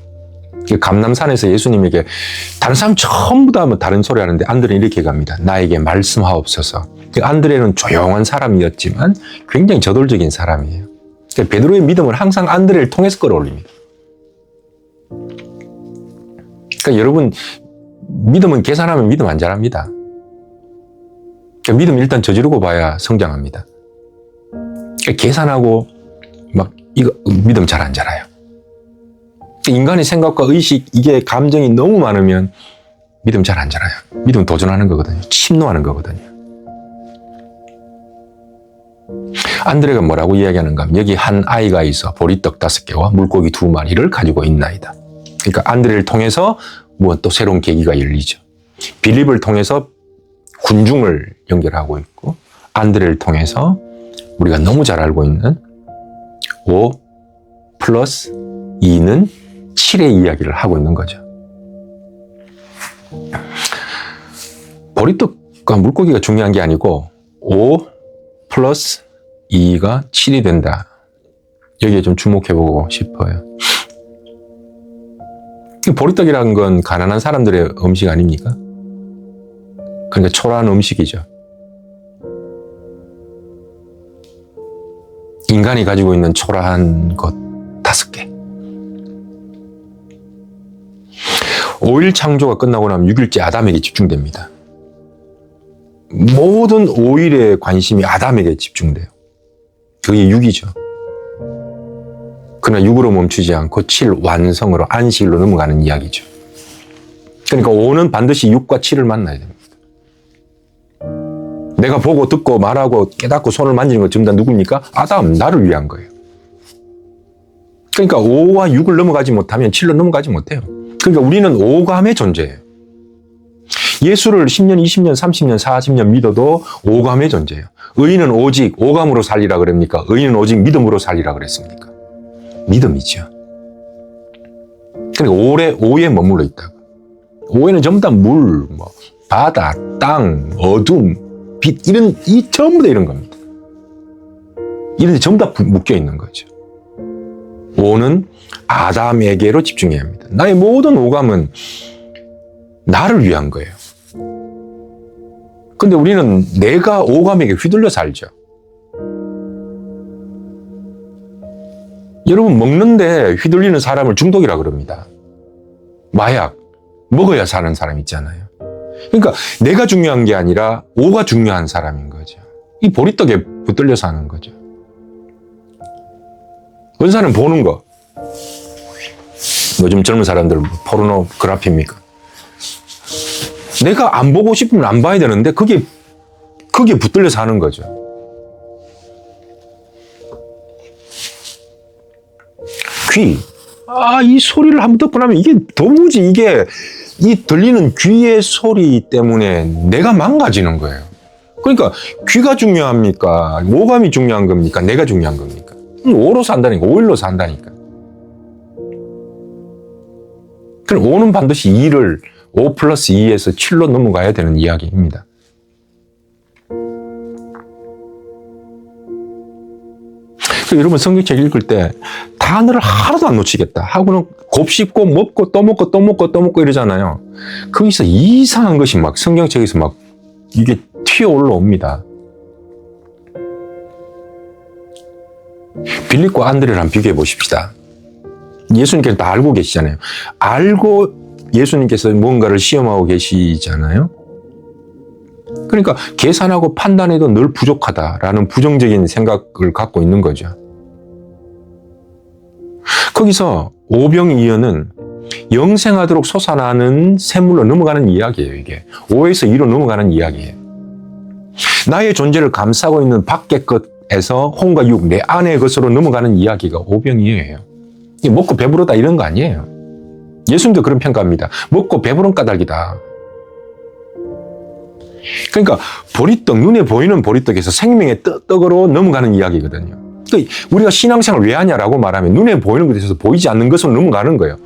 감람산에서 예수님에게 다른 사람 전부 다 다른 소리 하는데 안드레는 이렇게 갑니다. 나에게 말씀하옵소서. 안드레는 조용한 사람이었지만 굉장히 저돌적인 사람이에요. 베드로의 믿음을 항상 안드레를 통해서 끌어올립니다. 그러니까 여러분, 믿음은 계산하면 믿음 안 자랍니다. 믿음 일단 저지르고 봐야 성장합니다. 계산하고 이거 믿음 잘 안 자라요. 인간의 생각과 의식, 이게 감정이 너무 많으면 믿음 잘 안 자라요. 믿음 도전하는 거거든요. 침노하는 거거든요. 안드레가 뭐라고 이야기하는가 하면 여기 한 아이가 있어 보리떡 5개와 물고기 2마리를 가지고 있나이다. 그러니까 안드레를 통해서 또 새로운 계기가 열리죠. 빌립을 통해서 군중을 연결하고 있고 안드레를 통해서 우리가 너무 잘 알고 있는 5 플러스 2는 7의 이야기를 하고 있는 거죠. 보리떡과 물고기가 중요한 게 아니고 5 플러스 2가 7이 된다. 여기에 좀 주목해보고 싶어요. 보리떡이라는 건 가난한 사람들의 음식 아닙니까? 그러니까 초라한 음식이죠. 인간이 가지고 있는 초라한 것 5개. 5일 창조가 끝나고 나면 6일째 아담에게 집중됩니다. 모든 5일의 관심이 아담에게 집중돼요. 그게 6이죠. 그러나 6으로 멈추지 않고 7 완성으로 안식일로 넘어가는 이야기죠. 그러니까 5는 반드시 6과 7을 만나야 됩니다. 내가 보고 듣고 말하고 깨닫고 손을 만지는 것 전부 다 누굽니까? 아담, 나를 위한 거예요. 그러니까 5와 6을 넘어가지 못하면 7로 넘어가지 못해요. 그러니까 우리는 오감의 존재예요. 예수를 10년, 20년, 30년, 40년 믿어도 오감의 존재예요. 의인은 오직 오감으로 살리라 그럽니까? 의인은 오직 믿음으로 살리라 그랬습니까? 믿음이죠. 그러니까 오에 머물러 있다고. 오에는 전부 다 물, 바다, 땅, 어둠, 빛, 전부 다 이런 겁니다. 이런 데 전부 다 묶여 있는 거죠. 오는 아담에게로 집중해야 합니다. 나의 모든 오감은 나를 위한 거예요. 근데 우리는 내가 오감에게 휘둘려 살죠. 여러분, 먹는데 휘둘리는 사람을 중독이라 그럽니다. 마약, 먹어야 사는 사람 있잖아요. 그러니까 내가 중요한 게 아니라 오가 중요한 사람인 거죠. 이 보리떡에 붙들려 사는 거죠. 은사는 보는 거. 요즘 젊은 사람들 포르노그래피입니까? 내가 안 보고 싶으면 안 봐야 되는데 그게 붙들려 사는 거죠. 귀. 이 소리를 한번 듣고 나면 이게 도무지 이 들리는 귀의 소리 때문에 내가 망가지는 거예요. 그러니까 귀가 중요합니까? 오감이 중요한 겁니까? 내가 중요한 겁니까? 5로 산다니까. 5일로 산다니까. 그럼 5는 반드시 5 플러스 2에서 7로 넘어가야 되는 이야기입니다. 그래서 여러분 성경책 읽을 때 단어를 하나도 안 놓치겠다 하고는 곱씹고 먹고 또 먹고 또 먹고 또 먹고 이러잖아요. 거기서 이상한 것이 막 성경책에서 막 이게 튀어 올라옵니다. 빌립과 안드레를 한번 비교해 보십시다. 예수님께서 다 알고 계시잖아요. 알고 예수님께서 뭔가를 시험하고 계시잖아요. 그러니까 계산하고 판단해도 늘 부족하다라는 부정적인 생각을 갖고 있는 거죠. 거기서 오병이어는 영생하도록 솟아나는 샘물로 넘어가는 이야기예요. 이게 5에서 2로 넘어가는 이야기예요. 나의 존재를 감싸고 있는 밖의 것에서 혼과 육, 내 안의 것으로 넘어가는 이야기가 오병이어예요. 먹고 배부르다 이런 거 아니에요. 예수님도 그런 평가합니다. 먹고 배부른 까닭이다. 그러니까 보리떡, 눈에 보이는 보리떡에서 생명의 떡으로 넘어가는 이야기거든요. 우리가 신앙생활을 왜 하냐라고 말하면 눈에 보이는 것에 있어서 보이지 않는 것으로 넘어가는 거예요.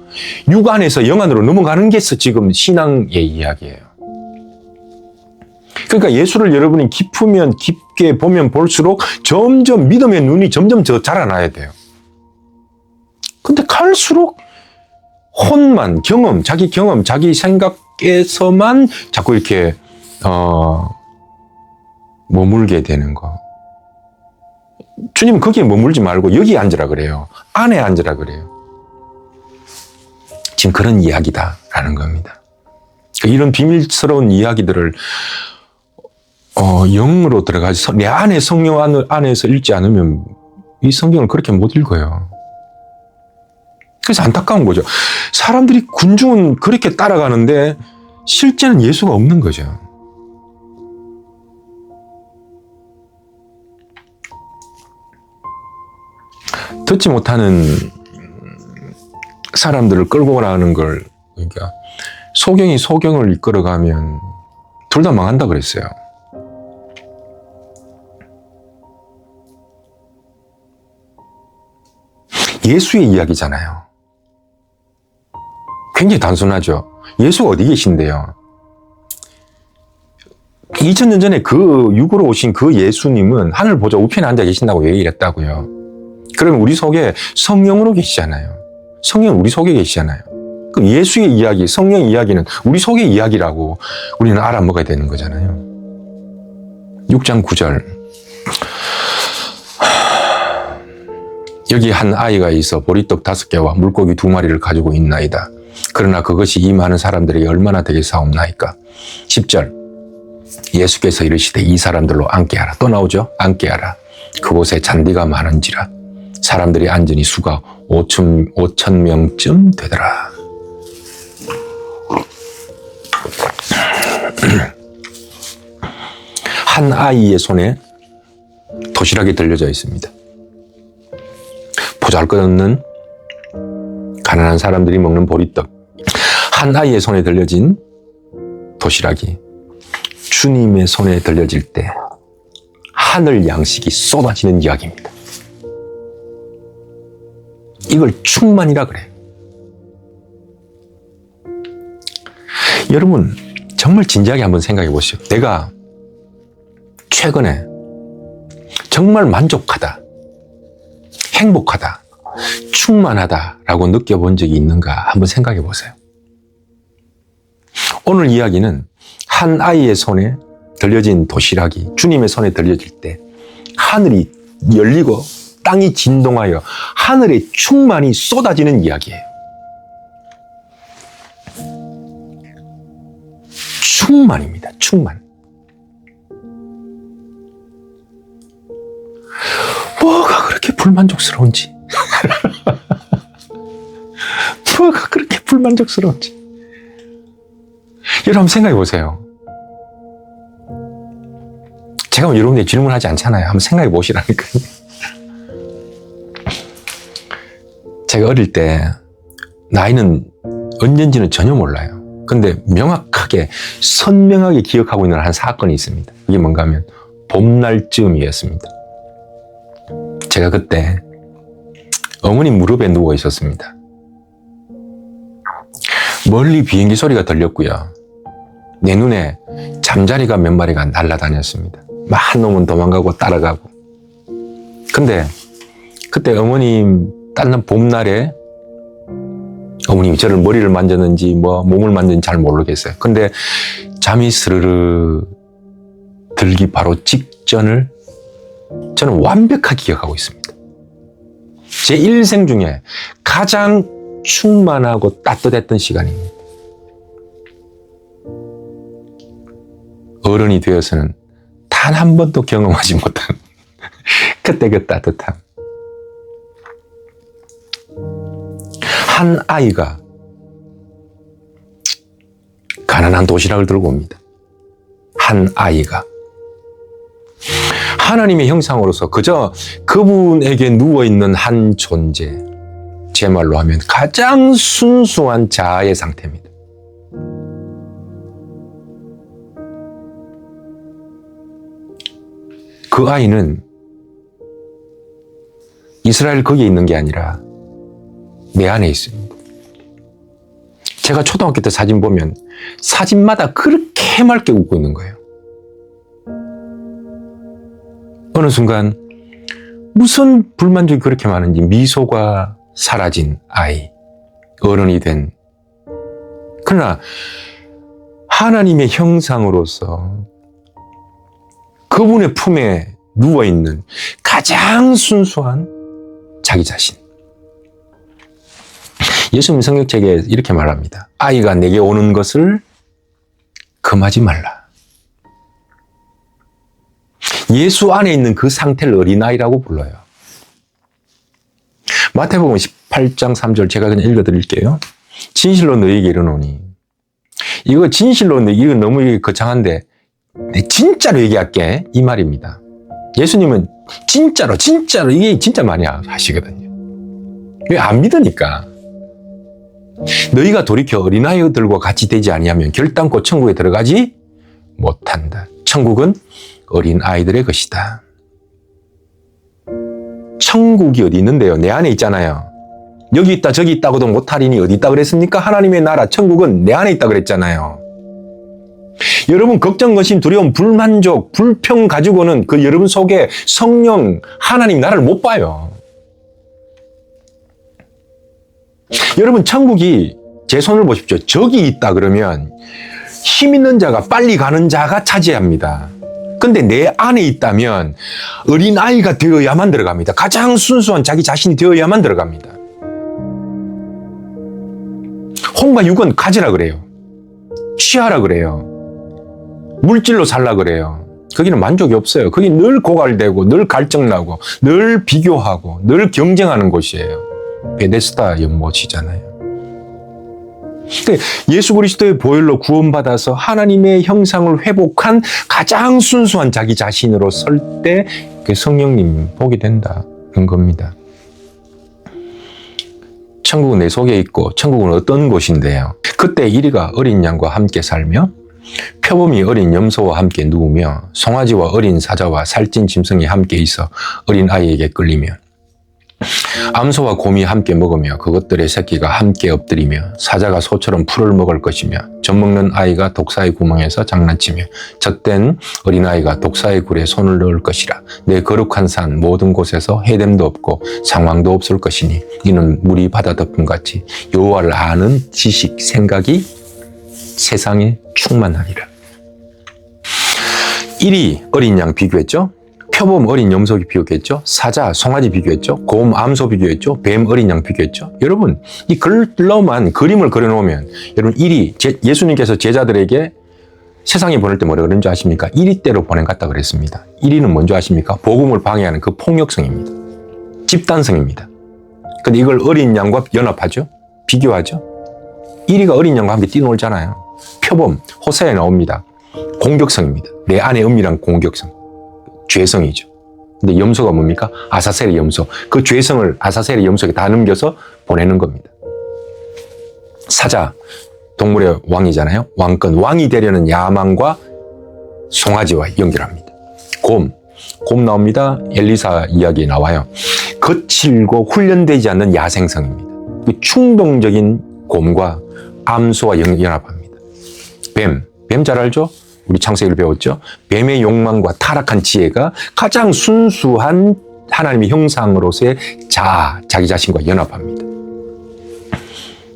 육 안에서 영 안으로 넘어가는 게 지금 신앙의 이야기예요. 그러니까 예수를 여러분이 깊으면 깊게 보면 볼수록 점점 믿음의 눈이 점점 더 자라나야 돼요. 근데 갈수록 혼만, 자기 경험, 자기 생각에서만 자꾸 이렇게 머물게 되는 거. 주님은 거기에 머물지 말고 여기 앉으라 그래요. 안에 앉으라 그래요. 지금 그런 이야기다라는 겁니다. 이런 비밀스러운 이야기들을 영으로 들어가서 내 안에 성령 안에서 읽지 않으면 이 성경을 그렇게 못 읽어요. 그래서 안타까운 거죠. 사람들이 군중은 그렇게 따라가는데 실제는 예수가 없는 거죠. 듣지 못하는 사람들을 끌고 가는 걸, 그러니까 소경이 소경을 이끌어가면 둘 다 망한다 그랬어요. 예수의 이야기잖아요. 굉장히 단순하죠. 예수가 어디 계신데요? 2000년 전에 그 육으로 오신 그 예수님은 하늘 보좌 우편에 앉아 계신다고 얘기를 했다고요. 그러면 우리 속에 성령으로 계시잖아요. 성령은 우리 속에 계시잖아요. 그럼 예수의 이야기, 성령의 이야기는 우리 속의 이야기라고 우리는 알아먹어야 되는 거잖아요. 6장 9절. 여기 한 아이가 있어 보리떡 5개와 물고기 2마리를 가지고 있나이다. 그러나 그것이 이 많은 사람들에게 얼마나 되게 사옵나이까. 10절. 예수께서 이르시되 이 사람들로 앉게 하라. 또 나오죠. 앉게 하라. 그곳에 잔디가 많은지라. 사람들이 앉으니 수가 5천 명쯤 되더라. 한 아이의 손에 도시락이 들려져 있습니다. 보잘것없는 가난한 사람들이 먹는 보리떡. 한 아이의 손에 들려진 도시락이 주님의 손에 들려질 때 하늘 양식이 쏟아지는 이야기입니다. 이걸 충만이라 그래요. 여러분 정말 진지하게 한번 생각해 보시죠. 내가 최근에 정말 만족하다, 행복하다, 충만하다라고 느껴본 적이 있는가 한번 생각해 보세요. 오늘 이야기는 한 아이의 손에 들려진 도시락이 주님의 손에 들려질 때 하늘이 열리고 땅이 진동하여 하늘의 충만이 쏟아지는 이야기예요. 충만입니다. 충만. 뭐가 그렇게 불만족스러운지. 뭐가 그렇게 불만족스러운지. 여러분 한번 생각해 보세요. 제가 여러분들이 질문하지 않잖아요. 한번 생각해 보시라니까요. 제가 어릴 때 나이는 언젠지는 전혀 몰라요. 근데 명확하게 선명하게 기억하고 있는 한 사건이 있습니다. 이게 뭔가 하면 봄날쯤이었습니다. 제가 그때 어머니 무릎에 누워 있었습니다. 멀리 비행기 소리가 들렸고요. 내 눈에 잠자리가 몇 마리가 날아다녔습니다. 한 놈은 도망가고 따라가고. 근데 그때 어머님 따는 봄날에 어머님이 저를 머리를 만졌는지 몸을 만졌는지 잘 모르겠어요. 근데 잠이 스르르 들기 바로 직전을 저는 완벽하게 기억하고 있습니다. 제 일생 중에 가장 충만하고 따뜻했던 시간입니다. 어른이 되어서는 단 한 번도 경험하지 못한 그때 그 따뜻함. 한 아이가 가난한 도시락을 들고 옵니다. 한 아이가 하나님의 형상으로서 그저 그분에게 누워있는 한 존재, 제 말로 하면 가장 순수한 자아의 상태입니다. 그 아이는 이스라엘 거기에 있는 게 아니라 내 안에 있습니다. 제가 초등학교 때 사진 보면 사진마다 그렇게 맑게 웃고 있는 거예요. 어느 순간 무슨 불만족이 그렇게 많은지 미소가 사라진 아이, 어른이 된. 그러나 하나님의 형상으로서 그분의 품에 누워있는 가장 순수한 자기 자신. 예수님 성경책에 이렇게 말합니다. 아이가 내게 오는 것을 금하지 말라. 예수 안에 있는 그 상태를 어린아이라고 불러요. 마태복음 18장 3절 제가 그냥 읽어드릴게요. 진실로 너희에게 이르노니. 이거 진실로 이거 너무 거창한데 진짜로 얘기할게 이 말입니다. 예수님은 진짜로 이게 진짜 많이 하시거든요. 왜 안 믿으니까. 너희가 돌이켜 어린아이들과 같이 되지 아니하면 결단코 천국에 들어가지 못한다. 천국은 어린아이들의 것이다. 천국이 어디 있는데요? 내 안에 있잖아요. 여기 있다 저기 있다고도 못하리니 어디 있다 그랬습니까? 하나님의 나라 천국은 내 안에 있다 그랬잖아요. 여러분 걱정, 근심, 두려움, 불만족, 불평 가지고는 그 여러분 속에 성령, 하나님 나라를 못 봐요. 여러분 천국이 제 손을 보십시오. 저기 있다 그러면 힘 있는 자가 빨리 가는 자가 차지합니다. 근데 내 안에 있다면 어린아이가 되어야만 들어갑니다. 가장 순수한 자기 자신이 되어야만 들어갑니다. 홍과 육은 가지라 그래요. 취하라 그래요. 물질로 살라 그래요. 거기는 만족이 없어요. 거기 늘 고갈되고 늘 갈증나고 늘 비교하고 늘 경쟁하는 곳이에요. 베데스다 연못이잖아요. 근데 예수 그리스도의 보혈로 구원받아서 하나님의 형상을 회복한 가장 순수한 자기 자신으로 설 때 성령님 보게 된다는 겁니다. 천국은 내 속에 있고 천국은 어떤 곳인데요. 그때 이리가 어린 양과 함께 살며 표범이 어린 염소와 함께 누우며 송아지와 어린 사자와 살찐 짐승이 함께 있어 어린 아이에게 끌리며 암소와 곰이 함께 먹으며 그것들의 새끼가 함께 엎드리며 사자가 소처럼 풀을 먹을 것이며 젖먹는 아이가 독사의 구멍에서 장난치며 젖된 어린아이가 독사의 굴에 손을 넣을 것이라. 내 거룩한 산 모든 곳에서 해됨도 없고 상황도 없을 것이니 이는 물이 바다 덮음같이 여호와를 아는 지식, 생각이 세상에 충만하리라. 1위 어린 양 비교했죠. 표범 어린 염소 비교했죠. 사자, 송아지 비교했죠. 곰, 암소 비교했죠. 뱀, 어린 양 비교했죠. 여러분, 이 글로만 그림을 그려놓으면 여러분 1위, 예수님께서 제자들에게 세상에 보낼 때 뭐라 그런 줄 아십니까? 1위 때로 보낸 것 같다 그랬습니다. 1위는 뭔지 아십니까? 복음을 방해하는 그 폭력성입니다. 집단성입니다. 근데 이걸 어린 양과 연합하죠. 비교하죠. 1위가 어린 양과 함께 뛰놀잖아요. 표범, 호세아에 나옵니다. 공격성입니다. 내 안에 은밀한 공격성. 죄성이죠. 근데 염소가 뭡니까? 아사셀의 염소. 그 죄성을 아사셀의 염소에게 다 넘겨서 보내는 겁니다. 사자, 동물의 왕이잖아요. 왕권, 왕이 되려는 야망과 송아지와 연결합니다. 곰 나옵니다. 엘리사 이야기에 나와요. 거칠고 훈련되지 않는 야생성입니다. 그 충동적인 곰과 암소와 연합합니다. 뱀 잘 알죠? 우리 창세기를 배웠죠. 뱀의 욕망과 타락한 지혜가 가장 순수한 하나님의 형상으로서의 자기 자신과 연합합니다.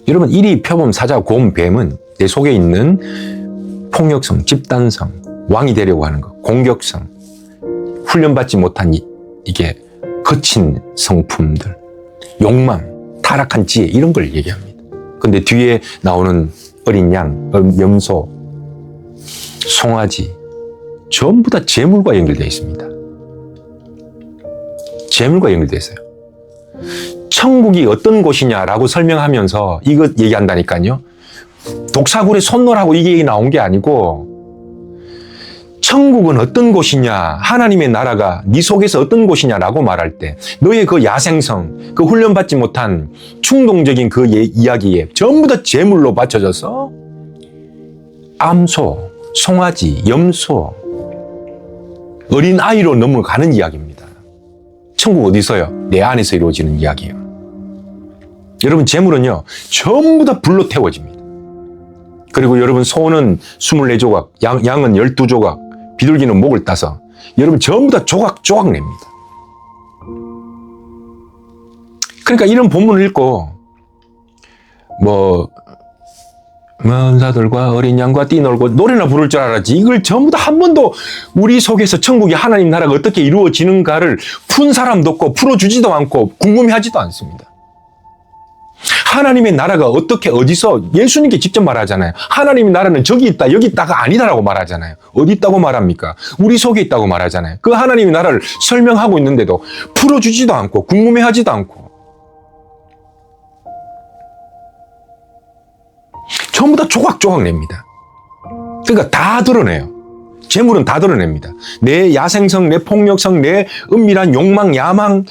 여러분 1위 표범, 사자, 곰, 뱀은 내 속에 있는 폭력성, 집단성, 왕이 되려고 하는 것, 공격성, 훈련받지 못한 이게 거친 성품들, 욕망, 타락한 지혜 이런 걸 얘기합니다. 근데 뒤에 나오는 어린 양, 염소, 송아지 전부 다 재물과 연결되어 있습니다. 재물과 연결되어 있어요. 천국이 어떤 곳이냐라고 설명하면서 이거 얘기한다니까요. 독사굴에 손 놓으라고 이게 얘기 나온 게 아니고 천국은 어떤 곳이냐, 하나님의 나라가 네 속에서 어떤 곳이냐라고 말할 때 너의 그 야생성, 그 훈련받지 못한 충동적인 그 이야기에 전부 다 재물로 받쳐져서 암소, 송아지, 염소, 어린아이로 넘어가는 이야기입니다. 천국 어디서요? 내 안에서 이루어지는 이야기예요. 여러분, 재물은요, 전부 다 불로 태워집니다. 그리고 여러분, 소는 24조각, 양은 12조각, 비둘기는 목을 따서 여러분 전부 다 조각조각 냅니다. 그러니까 이런 본문을 읽고 은사들과 어린 양과 뛰놀고 노래나 부를 줄 알았지, 이걸 전부 다 한 번도 우리 속에서 천국의 하나님 나라가 어떻게 이루어지는가를 푼 사람도 없고 풀어주지도 않고 궁금해하지도 않습니다. 하나님의 나라가 어떻게 어디서, 예수님께 직접 말하잖아요. 하나님의 나라는 저기 있다 여기 있다가 아니다라고 말하잖아요. 어디 있다고 말합니까? 우리 속에 있다고 말하잖아요. 그 하나님의 나라를 설명하고 있는데도 풀어주지도 않고 궁금해하지도 않고 전부 다 조각조각 냅니다. 그러니까 다 드러내요. 재물은 다 드러냅니다. 내 야생성, 내 폭력성, 내 은밀한 욕망, 야망,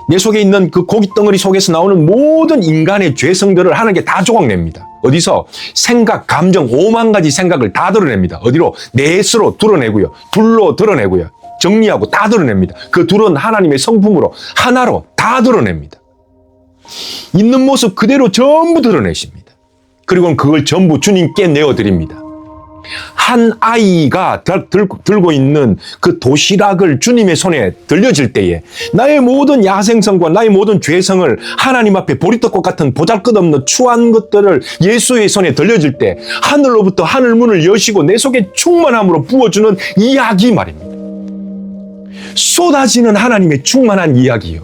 내 속에 있는 그 고깃덩어리 속에서 나오는 모든 인간의 죄성들을 하나님께 다 조각냅니다. 어디서? 생각, 감정, 5만 가지 생각을 다 드러냅니다. 어디로? 넷으로 드러내고요. 둘로 드러내고요. 정리하고 다 드러냅니다. 그 둘은 하나님의 성품으로 하나로 다 드러냅니다. 있는 모습 그대로 전부 드러내십니다. 그리고 그걸 전부 주님께 내어드립니다. 한 아이가 들고 있는 그 도시락을 주님의 손에 들려질 때에 나의 모든 야생성과 나의 모든 죄성을 하나님 앞에 보리떡국 같은 보잘것없는 추한 것들을 예수의 손에 들려질 때 하늘로부터 하늘문을 여시고 내 속에 충만함으로 부어주는 이야기 말입니다. 쏟아지는 하나님의 충만한 이야기요.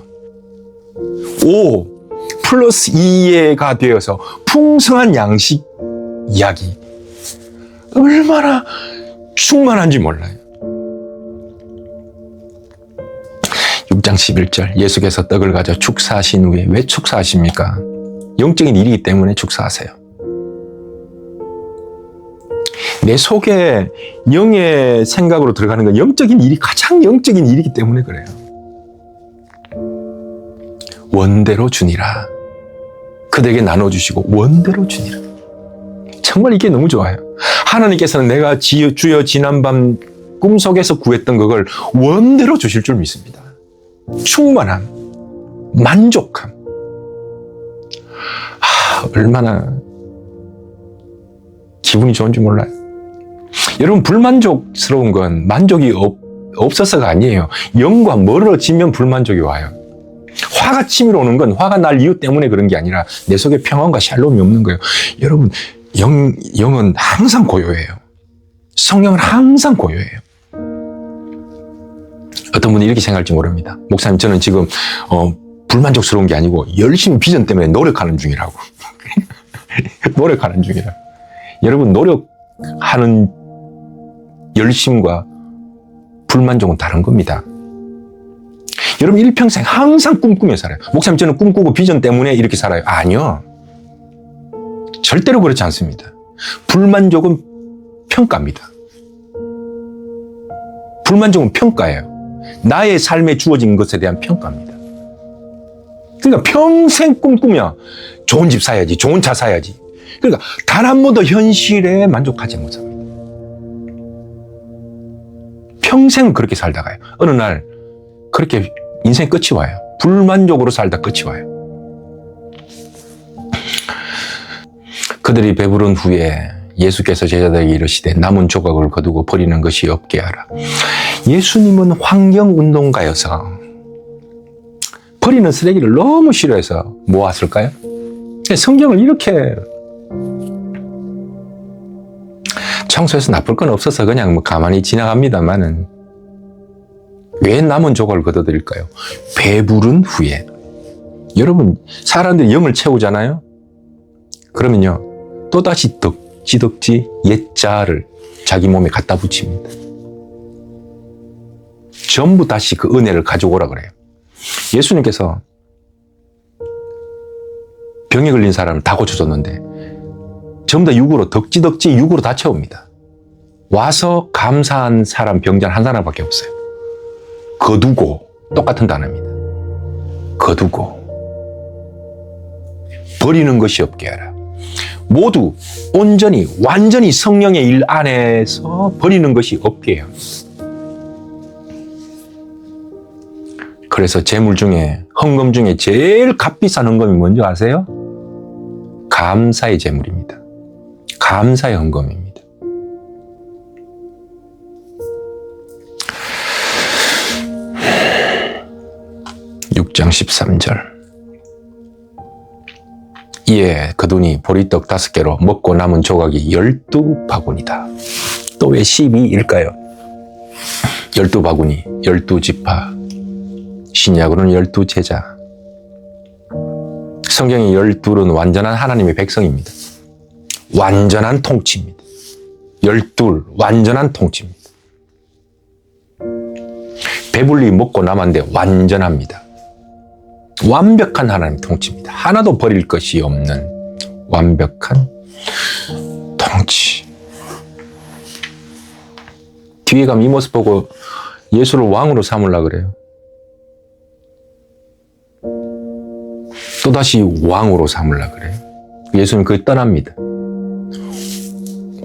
5 플러스 2가 되어서 풍성한 양식 이야기. 얼마나 충만한지 몰라요. 6장 11절, 예수께서 떡을 가져 축사하신 후에, 왜 축사하십니까? 영적인 일이기 때문에 축사하세요. 내 속에 영의 생각으로 들어가는 건 영적인 일이, 가장 영적인 일이기 때문에 그래요. 원대로 주니라. 그대에게 나눠주시고 원대로 주니라. 정말 이게 너무 좋아요. 하나님께서는 내가 주여 지난밤 꿈속에서 구했던 그걸 원대로 주실 줄 믿습니다. 충만함, 만족함. 얼마나 기분이 좋은지 몰라요. 여러분, 불만족스러운 건 만족이 없어서가 아니에요. 영과 멀어지면 불만족이 와요. 화가 치밀어 오는 건 화가 날 이유 때문에 그런 게 아니라 내 속에 평안과 샬롬이 없는 거예요. 여러분, 영은 항상 고요해요. 성령은 항상 고요해요. 어떤 분이 이렇게 생각할지 모릅니다. 목사님, 저는 지금 불만족스러운 게 아니고 열심히 비전 때문에 노력하는 중이라고. 노력하는 중이라. 여러분, 노력하는 열심과 불만족은 다른 겁니다. 여러분, 일평생 항상 꿈꾸며 살아요. 목사님, 저는 꿈꾸고 비전 때문에 이렇게 살아요. 아니요. 절대로 그렇지 않습니다. 불만족은 평가입니다. 불만족은 평가예요. 나의 삶에 주어진 것에 대한 평가입니다. 그러니까 평생 꿈꾸며 좋은 집 사야지, 좋은 차 사야지. 그러니까 단 한 번도 현실에 만족하지 못합니다. 평생 그렇게 살다가요. 어느 날 그렇게 인생 끝이 와요. 불만족으로 살다 끝이 와요. 그들이 배부른 후에 예수께서 제자들에게 이르시되 남은 조각을 거두고 버리는 것이 없게 하라. 예수님은 환경운동가여서 버리는 쓰레기를 너무 싫어해서 모았을까요? 성경을 이렇게 청소해서 나쁠 건 없어서 그냥 가만히 지나갑니다만은 왜 남은 조각을 거둬들일까요? 배부른 후에. 여러분, 사람들이 영을 채우잖아요? 그러면요, 또다시 덕지 옛자를 자기 몸에 갖다 붙입니다. 전부 다시 그 은혜를 가져오라 그래요. 예수님께서 병에 걸린 사람을 다 고쳐줬는데 전부 다 육으로, 덕지 육으로 다 채웁니다. 와서 감사한 사람, 병자 한 사람밖에 없어요. 거두고, 똑같은 단어입니다. 거두고. 버리는 것이 없게 하라. 모두 온전히, 완전히 성령의 일 안에서 버리는 것이 없게 해요. 그래서 재물 중에, 헌금 중에 제일 값비싼 헌금이 뭔지 아세요? 감사의 재물입니다. 감사의 헌금입니다. (6장 13절) 이에 그돈이 보리떡 5개로 먹고 남은 조각이 12바구니다. 또 왜 12일까요? 12바구니, 12지파, 신약으로는 12제자. 성경의 12은 완전한 하나님의 백성입니다. 완전한 통치입니다. 12, 완전한 통치입니다. 배불리 먹고 남았는데 완전합니다. 완벽한 하나님의 통치입니다. 하나도 버릴 것이 없는 완벽한 통치. 뒤에 가면 이 모습 보고 예수를 왕으로 삼으려고 그래요. 또다시 왕으로 삼으려고 그래요. 예수는 그걸 떠납니다.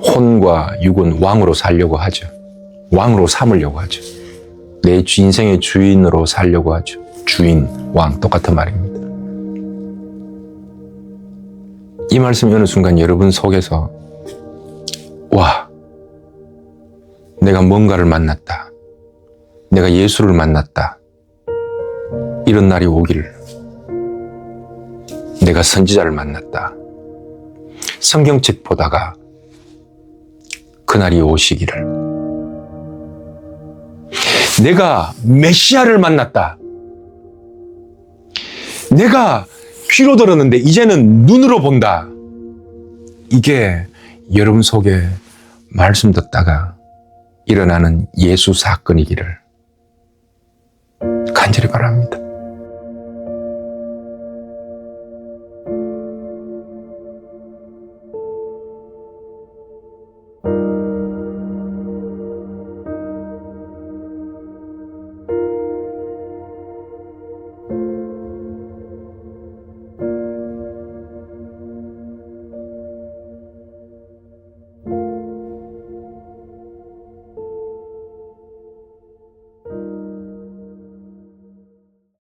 혼과 육은 왕으로 살려고 하죠. 왕으로 삼으려고 하죠. 내 인생의 주인으로 살려고 하죠. 주인, 왕, 똑같은 말입니다. 이 말씀이 어느 순간 여러분 속에서 와, 내가 뭔가를 만났다. 내가 예수를 만났다. 이런 날이 오기를. 내가 선지자를 만났다. 성경책 보다가 그날이 오시기를. 내가 메시아를 만났다. 내가 귀로 들었는데 이제는 눈으로 본다. 이게 여러분 속에 말씀 듣다가 일어나는 예수 사건이기를 간절히 바랍니다.